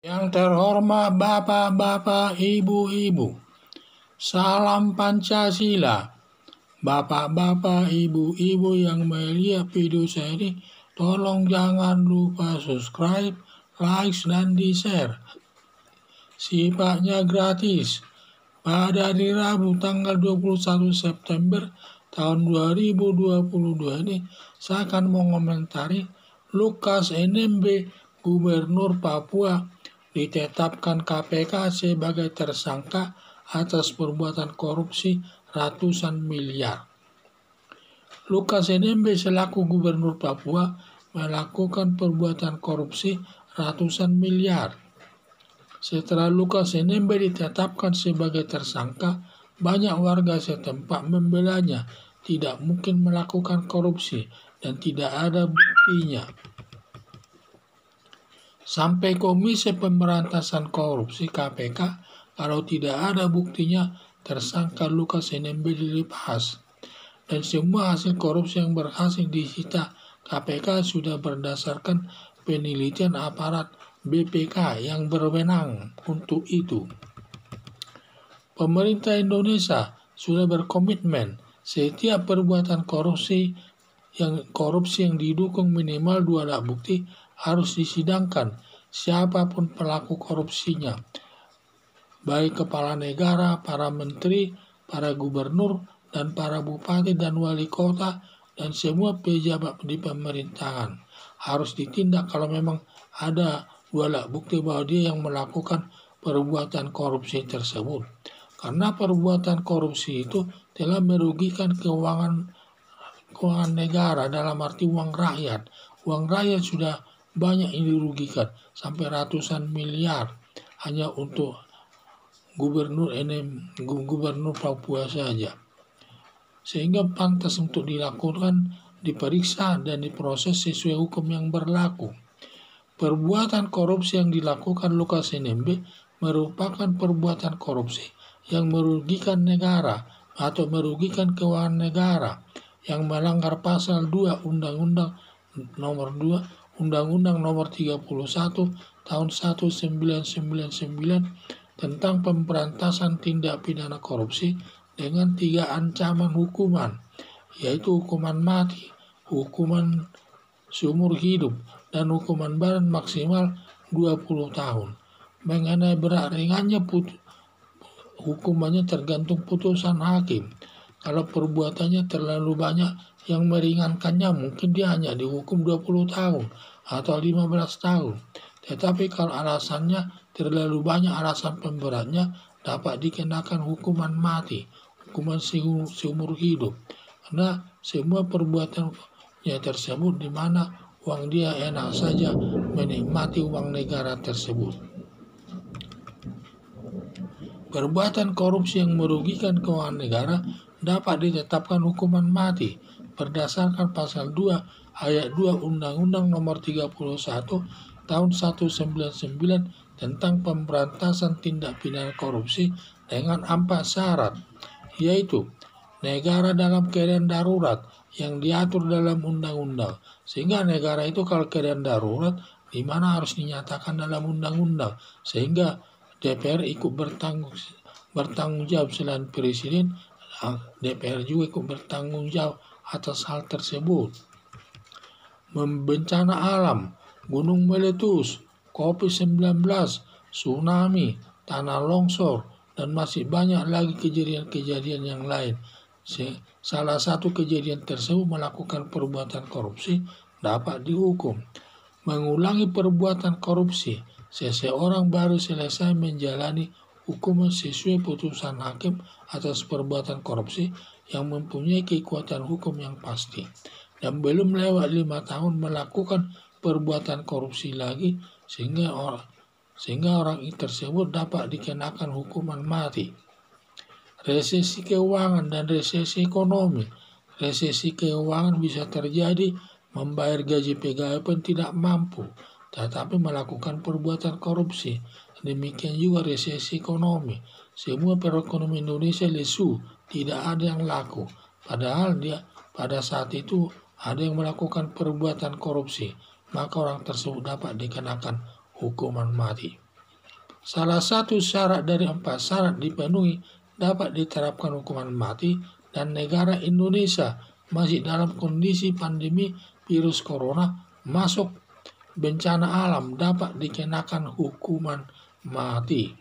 Yang terhormat Bapak-Bapak, Ibu-Ibu, salam Pancasila. Bapak-Bapak, Ibu-Ibu yang melihat video saya ini, tolong jangan lupa subscribe, like, dan di-share. Sifatnya gratis. Pada hari Rabu tanggal 21 September tahun 2022 ini, saya akan mengomentari Lukas NMB, Gubernur Papua, ditetapkan KPK sebagai tersangka atas perbuatan korupsi ratusan miliar. Lukas NMB selaku Gubernur Papua melakukan perbuatan korupsi ratusan miliar. Setelah Lukas NMB ditetapkan sebagai tersangka, banyak warga setempat membelanya. Tidak mungkin melakukan korupsi dan tidak ada buktinya. Sampai Komisi Pemberantasan Korupsi (KPK), kalau tidak ada buktinya, tersangka Lukas NMB dilepas. Dan semua hasil korupsi yang berhasil disita KPK sudah berdasarkan penelitian aparat BPK yang berwenang untuk itu. Pemerintah Indonesia sudah berkomitmen setiap perbuatan korupsi yang didukung minimal 2 alat bukti harus disidangkan, siapapun pelaku korupsinya, baik kepala negara, para menteri, para gubernur, dan para bupati dan wali kota, dan semua pejabat di pemerintahan. Harus ditindak kalau memang ada 2 alat bukti bahwa dia yang melakukan perbuatan korupsi tersebut. Karena perbuatan korupsi itu telah merugikan keuangan negara, dalam arti uang rakyat. Uang rakyat sudah banyak yang dirugikan, sampai ratusan miliar hanya untuk Gubernur Papua saja. Sehingga pantas untuk diperiksa dan diproses sesuai hukum yang berlaku. Perbuatan korupsi yang dilakukan Lukas NMB merupakan perbuatan korupsi yang merugikan negara atau merugikan keuangan negara, yang melanggar pasal 2 Undang-Undang Nomor 31 Tahun 1999 tentang pemberantasan tindak pidana korupsi dengan 3 ancaman hukuman, yaitu hukuman mati, hukuman seumur hidup, dan hukuman badan maksimal 20 tahun. Mengenai berat ringannya hukumannya tergantung putusan hakim. Kalau perbuatannya terlalu banyak yang meringankannya, mungkin dia hanya dihukum 20 tahun atau 15 tahun. Tetapi kalau alasannya terlalu banyak, alasan pemberatnya, dapat dikenakan hukuman mati, hukuman seumur hidup. Karena semua perbuatannya tersebut di mana uang dia enak saja menikmati uang negara tersebut. Perbuatan korupsi yang merugikan keuangan negara dapat ditetapkan hukuman mati berdasarkan pasal 2 ayat 2 Undang-Undang Nomor 31 Tahun 1999 tentang pemberantasan tindak pidana korupsi dengan 4 syarat, yaitu negara dalam keadaan darurat yang diatur dalam undang-undang. Sehingga negara itu kalau keadaan darurat, di mana harus dinyatakan dalam undang-undang, sehingga DPR ikut bertanggung jawab. Selain Presiden, DPR juga ikut bertanggung jawab atas hal tersebut. Bencana alam, gunung meletus, COVID-19, tsunami, tanah longsor, dan masih banyak lagi kejadian-kejadian yang lain. Salah satu kejadian tersebut melakukan perbuatan korupsi dapat dihukum. Mengulangi perbuatan korupsi, seseorang baru selesai menjalani hukuman sesuai putusan hakim atas perbuatan korupsi yang mempunyai kekuatan hukum yang pasti, dan belum lewat 5 tahun melakukan perbuatan korupsi lagi, sehingga orang tersebut dapat dikenakan hukuman mati. Resesi keuangan dan resesi ekonomi. Resesi keuangan bisa terjadi membayar gaji pegawai pun tidak mampu, tetapi melakukan perbuatan korupsi. Demikian juga resesi ekonomi. Semua perekonomian Indonesia lesu, tidak ada yang laku. Padahal pada saat itu ada yang melakukan perbuatan korupsi, maka orang tersebut dapat dikenakan hukuman mati. salah satu syarat dari 4 syarat dipenuhi, dapat diterapkan hukuman mati, dan negara Indonesia masih dalam kondisi pandemi virus corona masuk bencana alam, dapat dikenakan hukuman mati.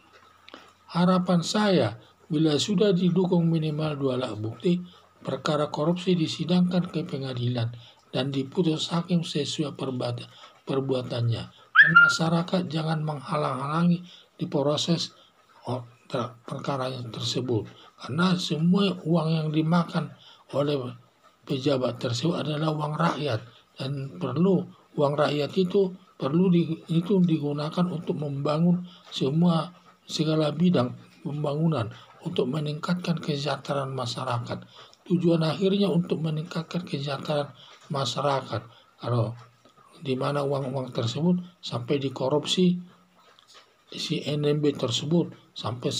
Harapan saya, bila sudah didukung minimal 2 alat bukti, perkara korupsi disidangkan ke pengadilan dan diputus hakim sesuai perbuatannya. Dan masyarakat jangan menghalang-halangi di proses perkara tersebut. Karena semua uang yang dimakan oleh pejabat tersebut adalah uang rakyat. Dan perlu uang rakyat itu digunakan untuk membangun segala bidang pembangunan untuk meningkatkan kesejahteraan masyarakat. Tujuan akhirnya untuk meningkatkan kesejahteraan masyarakat. Kalau di mana uang-uang tersebut sampai dikorupsi si NMB tersebut sampai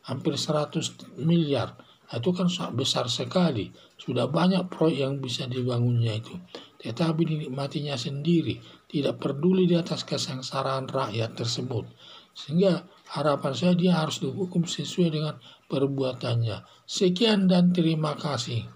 hampir 100 miliar. Itu kan sangat besar sekali. Sudah banyak proyek yang bisa dibangunnya itu. Tetapi dinikmatinya sendiri, tidak peduli di atas kesengsaraan rakyat tersebut. Sehingga harapan saya dia harus dihukum sesuai dengan perbuatannya. Sekian dan terima kasih.